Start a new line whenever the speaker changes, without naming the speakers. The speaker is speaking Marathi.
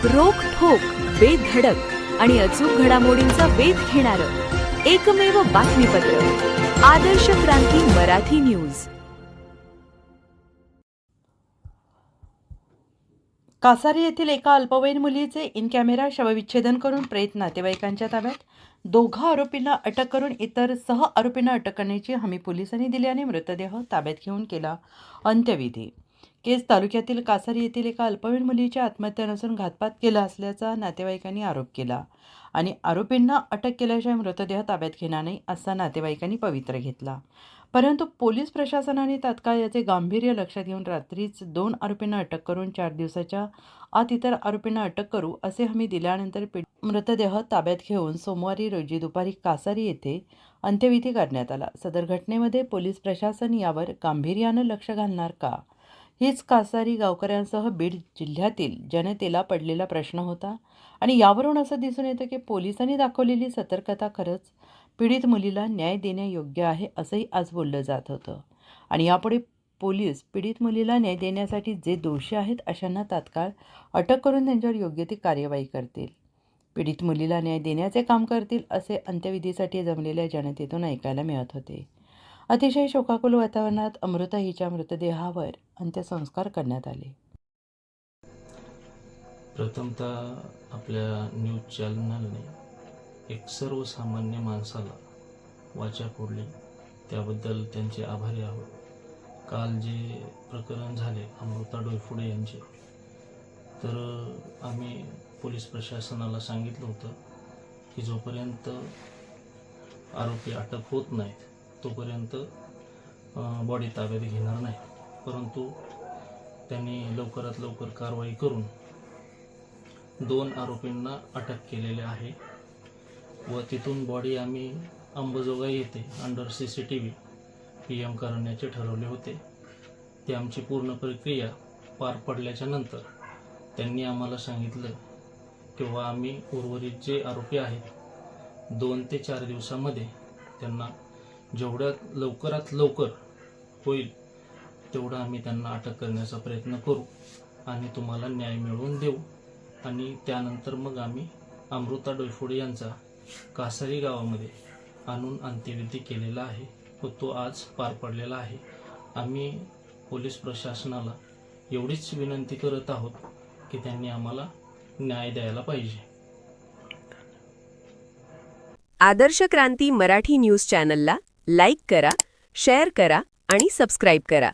रोखठोक, बेधडक आणि अचूक घडामोडींचा वेध घेणारं एकमेव बातमीपत्र, आदर्श क्रांती मराठी न्यूज.
कासारी येथील एका अल्पवयीन मुलीचे इन कॅमेरा शवविच्छेदन करून प्रेत नातेवाईकांच्या ताब्यात. दोघा आरोपींना अटक करून इतर सह आरोपींना अटक करण्याची हमी पोलिसांनी दिल्याने मृतदेह ताब्यात घेऊन केला अंत्यविधी. केज तालुक्यातील कासारी येथील एका अल्पवयीन मुलीची आत्महत्या नसून घातपात केला असल्याचा नातेवाईकांनी आरोप केला आणि आरोपींना अटक केल्याशिवाय मृतदेह ताब्यात घेणार नाही असा नातेवाईकांनी पवित्रा घेतला. परंतु पोलीस प्रशासनाने तात्काळ याचे गांभीर्य लक्षात घेऊन रात्रीच 2 आरोपींना अटक करून 4 दिवसाच्या आत इतर आरोपींना अटक करू असे हमी दिल्यानंतर मृतदेह ताब्यात घेऊन सोमवारी रोजी दुपारी कासारी येथे अंत्यविधी करण्यात आला. सदर घटनेमध्ये पोलीस प्रशासन यावर गांभीर्यानं लक्ष घालणार का, हीच कासारी गावकऱ्यांसह बीड जिल्ह्यातील जनतेला पडलेला प्रश्न होता आणि यावरून असं दिसून येतं की पोलिसांनी दाखवलेली सतर्कता खरंच पीडित मुलीला न्याय देण्यायोग्य आहे असंही आज बोललं जात होतं. आणि यापुढे पोलीस पीडित मुलीला न्याय देण्यासाठी जे दोषी आहेत अशांना तात्काळ अटक करून त्यांच्यावर योग्य ती कार्यवाही करतील, पीडित मुलीला न्याय देण्याचे काम करतील असे अंत्यविधीसाठी जमलेल्या जनतेतून ऐकायला मिळत होते. अतिशय शोकाकुल वातावरणात अमृता हिच्या मृतदेहावर अंत्यसंस्कार करण्यात आले.
प्रथमतः आपल्या न्यूज चॅनलने एक सर्वसामान्य माणसाला वाचा फोडली, त्याबद्दल त्यांचे आभारी आहोत. काल जे प्रकरण झाले अमृता डोईफोडे यांचे, तर आम्ही पोलीस प्रशासनाला सांगितलं होतं की जोपर्यंत आरोपी अटक होत नाहीत तोपर्यंत बॉडी ताब्यात घेणार नाही. परंतु त्यांनी लवकरात लवकर कारवाई करून 2 आरोपींना अटक केलेले आहे व तिथून बॉडी आम्ही अंबाजोगाई येथे अंडर CCTV PM करण्याचे ठरवले होते. ती आमची पूर्ण प्रक्रिया पार पडल्याच्या नंतर त्यांनी आम्हाला सांगितलं किंवा आम्ही उर्वरित जे आरोपी आहेत 2 ते 4 दिवसामध्ये त्यांना जेवढ्यात लवकरात लवकर होईल तेवढं आम्ही त्यांना अटक करण्याचा प्रयत्न करू आणि तुम्हाला न्याय मिळवून देऊ. आणि त्यानंतर मग आम्ही अमृता डोईफोडे यांचा कासारी गावामध्ये आणून अंत्यविधी केलेला आहे व तो आज पार पडलेला आहे. आम्ही पोलीस प्रशासनाला एवढीच विनंती करत आहोत की त्यांनी आम्हाला न्याय द्यायला पाहिजे.
आदर्श क्रांती मराठी न्यूज चॅनलला लाईक करा, शेअर करा आणि सबस्क्राईब करा.